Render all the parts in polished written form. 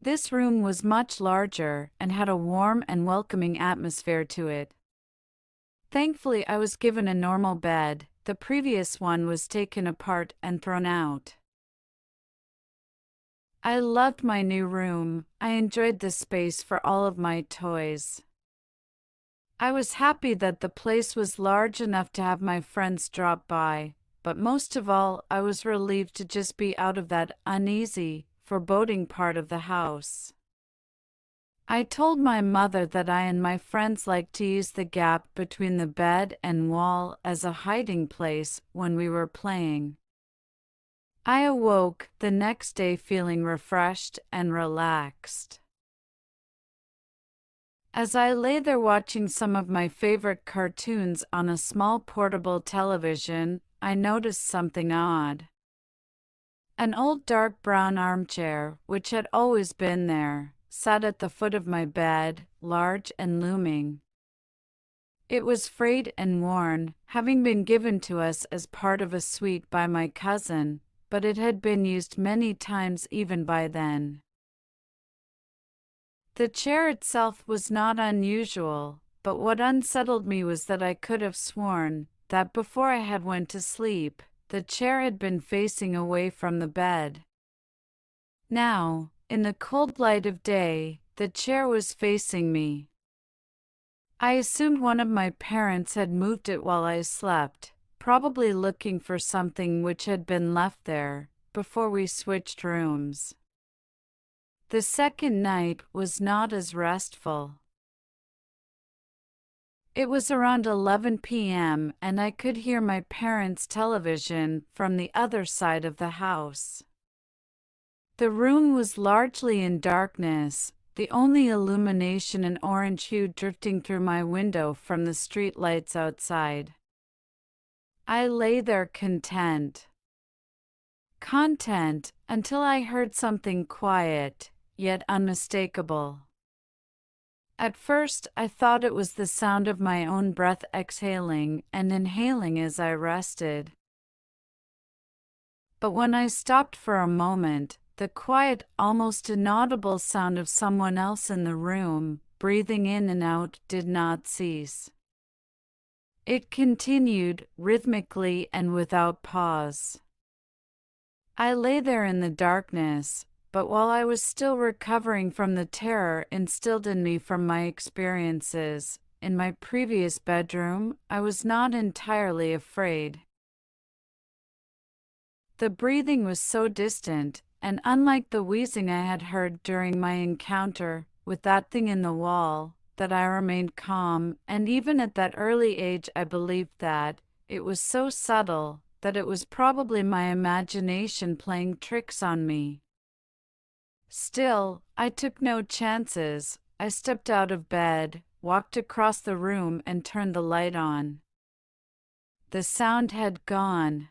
This room was much larger and had a warm and welcoming atmosphere to it. Thankfully, I was given a normal bed. The previous one was taken apart and thrown out. I loved my new room. I enjoyed the space for all of my toys. I was happy that the place was large enough to have my friends drop by, but most of all, I was relieved to just be out of that uneasy, foreboding part of the house. I told my mother that I and my friends liked to use the gap between the bed and wall as a hiding place when we were playing. I awoke the next day feeling refreshed and relaxed. As I lay there watching some of my favorite cartoons on a small portable television, I noticed something odd. An old dark brown armchair, which had always been there, sat at the foot of my bed, large and looming. It was frayed and worn, having been given to us as part of a suite by my cousin, but it had been used many times even by then. The chair itself was not unusual, but what unsettled me was that I could have sworn that before I had went to sleep, the chair had been facing away from the bed. Now, in the cold light of day, the chair was facing me. I assumed one of my parents had moved it while I slept, probably looking for something which had been left there before we switched rooms. The second night was not as restful. It was around 11 p.m. and I could hear my parents' television from the other side of the house. The room was largely in darkness, the only illumination an orange hue drifting through my window from the street lights outside. I lay there content until I heard something quiet, yet unmistakable. At first, I thought it was the sound of my own breath exhaling and inhaling as I rested. But when I stopped for a moment, the quiet, almost inaudible sound of someone else in the room, breathing in and out, did not cease. It continued, rhythmically and without pause. I lay there in the darkness, but while I was still recovering from the terror instilled in me from my experiences in my previous bedroom, I was not entirely afraid. The breathing was so distant, and unlike the wheezing I had heard during my encounter with that thing in the wall, that I remained calm, and even at that early age I believed that it was so subtle that it was probably my imagination playing tricks on me. Still, I took no chances. I stepped out of bed, walked across the room, and turned the light on. The sound had gone.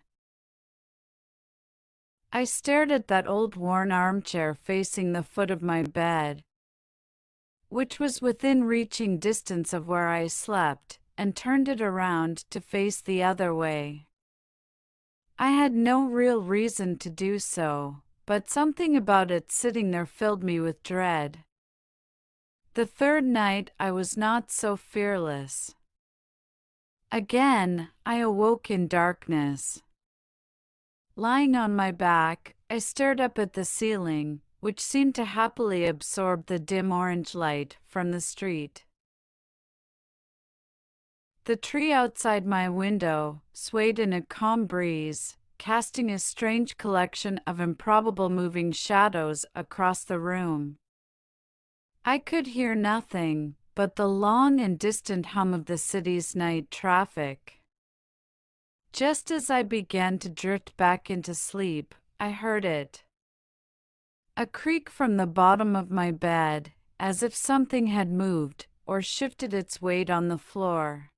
I stared at that old worn armchair facing the foot of my bed, which was within reaching distance of where I slept, and turned it around to face the other way. I had no real reason to do so, but something about it sitting there filled me with dread. The third night I was not so fearless. Again, I awoke in darkness. Lying on my back, I stared up at the ceiling, which seemed to happily absorb the dim orange light from the street. The tree outside my window swayed in a calm breeze, casting a strange collection of improbable moving shadows across the room. I could hear nothing but the long and distant hum of the city's night traffic. Just as I began to drift back into sleep, I heard it. A creak from the bottom of my bed, as if something had moved or shifted its weight on the floor.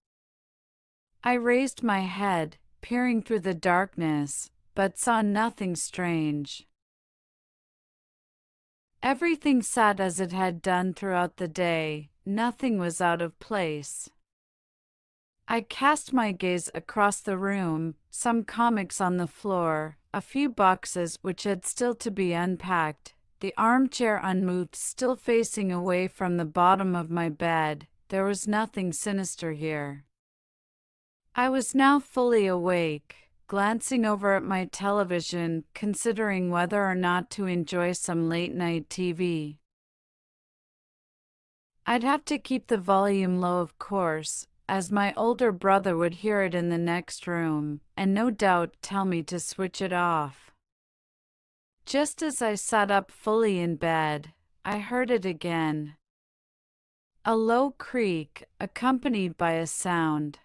I raised my head, peering through the darkness, but saw nothing strange. Everything sat as it had done throughout the day. Nothing was out of place. I cast my gaze across the room, some comics on the floor, a few boxes which had still to be unpacked, the armchair unmoved, still facing away from the bottom of my bed. There was nothing sinister here. I was now fully awake, glancing over at my television, considering whether or not to enjoy some late-night TV. I'd have to keep the volume low, of course, as my older brother would hear it in the next room, and no doubt tell me to switch it off. Just as I sat up fully in bed, I heard it again. A low creak, accompanied by a sound.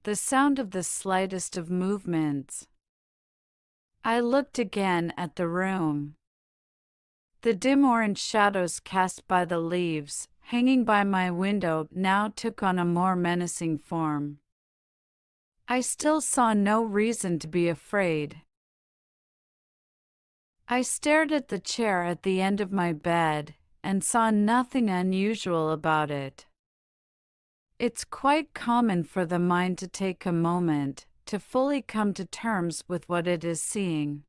The sound of the slightest of movements. I looked again at the room. The dim orange shadows cast by the leaves, hanging by my window, now took on a more menacing form. I still saw no reason to be afraid. I stared at the chair at the end of my bed, and saw nothing unusual about it. It's quite common for the mind to take a moment to fully come to terms with what it is seeing.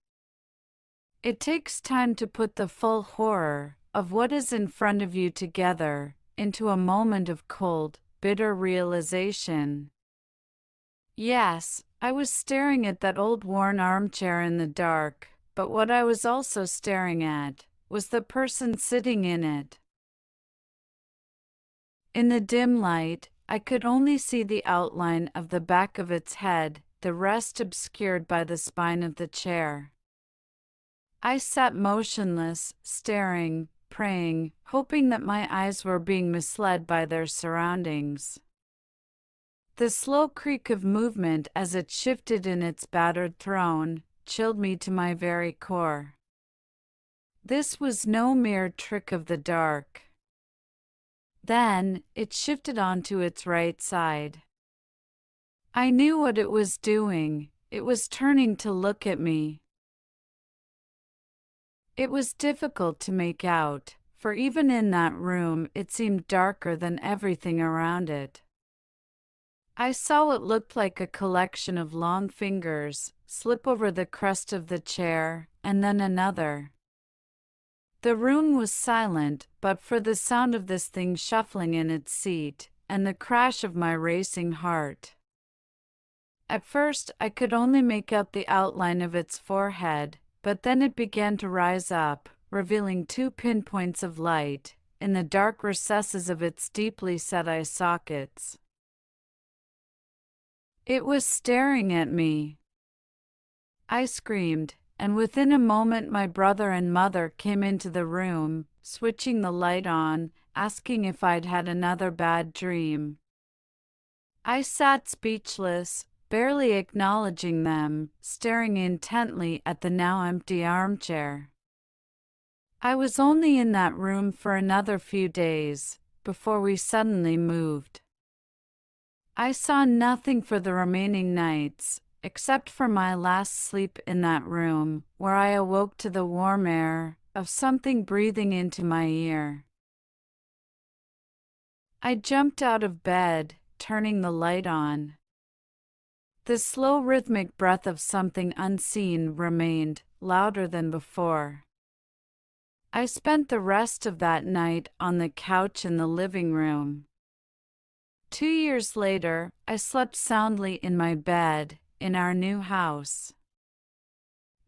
It takes time to put the full horror of what is in front of you together into a moment of cold, bitter realization. Yes, I was staring at that old worn armchair in the dark, but what I was also staring at was the person sitting in it. In the dim light, I could only see the outline of the back of its head, the rest obscured by the spine of the chair. I sat motionless, staring, praying, hoping that my eyes were being misled by their surroundings. The slow creak of movement as it shifted in its battered throne chilled me to my very core. This was no mere trick of the dark. Then, it shifted onto its right side. I knew what it was doing. It was turning to look at me. It was difficult to make out, for even in that room it seemed darker than everything around it. I saw what looked like a collection of long fingers slip over the crest of the chair, and then another. The room was silent but for the sound of this thing shuffling in its seat, and the crash of my racing heart. At first I could only make out the outline of its forehead, but then it began to rise up, revealing two pinpoints of light in the dark recesses of its deeply set eye sockets. It was staring at me. I screamed, and within a moment my brother and mother came into the room, switching the light on, asking if I'd had another bad dream. I sat speechless, barely acknowledging them, staring intently at the now empty armchair. I was only in that room for another few days, before we suddenly moved. I saw nothing for the remaining nights, except for my last sleep in that room, where I awoke to the warm air of something breathing into my ear. I jumped out of bed, turning the light on. The slow rhythmic breath of something unseen remained, louder than before. I spent the rest of that night on the couch in the living room. 2 years later, I slept soundly in my bed, in our new house.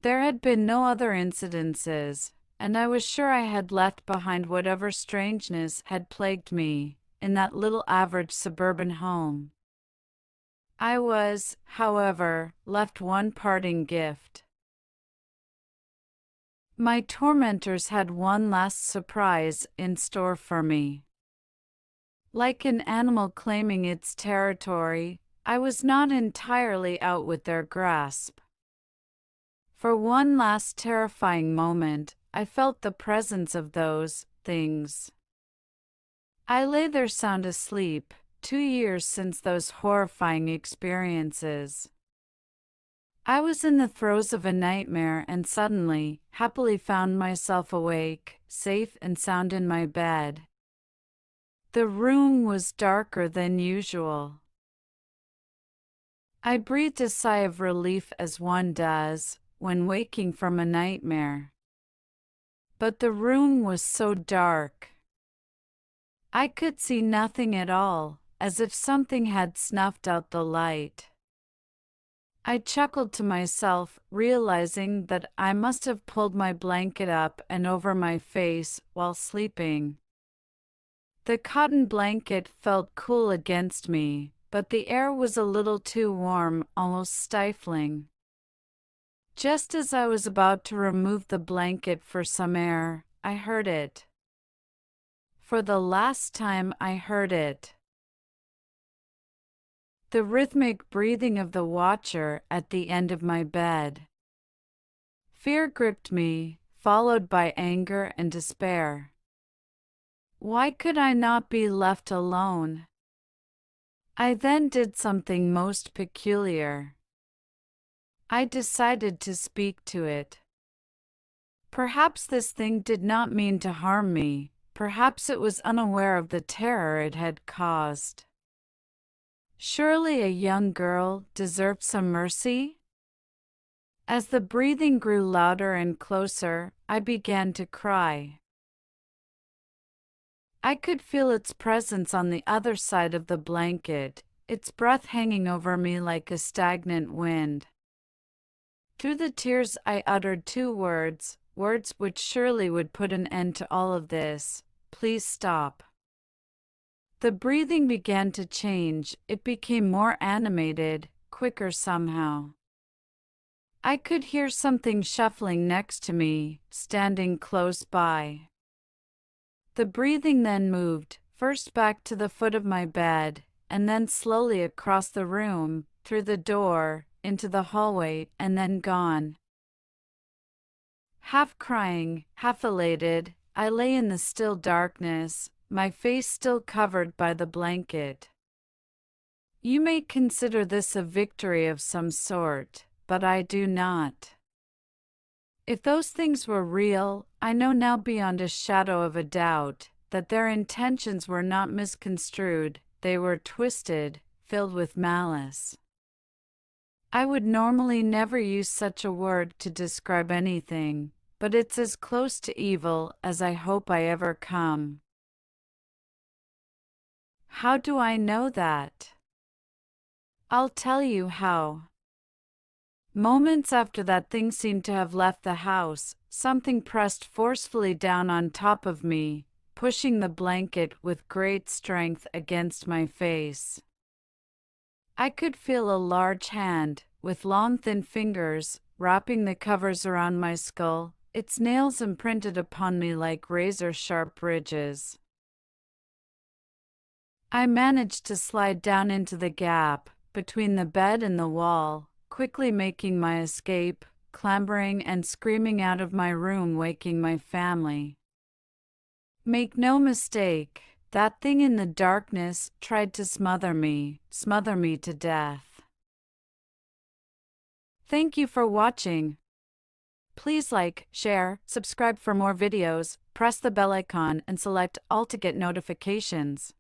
There had been no other incidences, and I was sure I had left behind whatever strangeness had plagued me in that little average suburban home. I was, however, left one parting gift. My tormentors had one last surprise in store for me. Like an animal claiming its territory, I was not entirely out with their grasp. For one last terrifying moment, I felt the presence of those things. I lay there sound asleep, 2 years since those horrifying experiences. I was in the throes of a nightmare and suddenly, happily found myself awake, safe and sound in my bed. The room was darker than usual. I breathed a sigh of relief as one does when waking from a nightmare. but the room was so dark. I could see nothing at all, as if something had snuffed out the light. I chuckled to myself, realizing that I must have pulled my blanket up and over my face while sleeping. The cotton blanket felt cool against me, but the air was a little too warm, almost stifling. Just as I was about to remove the blanket for some air, I heard it. For the last time, I heard it. The rhythmic breathing of the watcher at the end of my bed. Fear gripped me, followed by anger and despair. Why could I not be left alone? I then did something most peculiar. I decided to speak to it. Perhaps this thing did not mean to harm me. Perhaps it was unaware of the terror it had caused. Surely a young girl deserved some mercy? As the breathing grew louder and closer, I began to cry. I could feel its presence on the other side of the blanket, its breath hanging over me like a stagnant wind. Through the tears I uttered two words, words which surely would put an end to all of this. Please stop. The breathing began to change, it became more animated, quicker somehow. I could hear something shuffling next to me, standing close by. The breathing then moved, first back to the foot of my bed, and then slowly across the room, through the door, into the hallway, and then gone. Half crying, half elated, I lay in the still darkness, my face still covered by the blanket. You may consider this a victory of some sort, but I do not. If those things were real, I know now beyond a shadow of a doubt that their intentions were not misconstrued, they were twisted, filled with malice. I would normally never use such a word to describe anything, but it's as close to evil as I hope I ever come. How do I know that? I'll tell you how. Moments after that thing seemed to have left the house, something pressed forcefully down on top of me, pushing the blanket with great strength against my face. I could feel a large hand, with long thin fingers, wrapping the covers around my skull, its nails imprinted upon me like razor-sharp ridges. I managed to slide down into the gap between the bed and the wall, quickly making my escape, clambering and screaming out of my room, waking my family. Make no mistake, that thing in the darkness tried to smother me to death. Thank you for watching. Please like, share, subscribe for more videos, press the bell icon and select all to get notifications.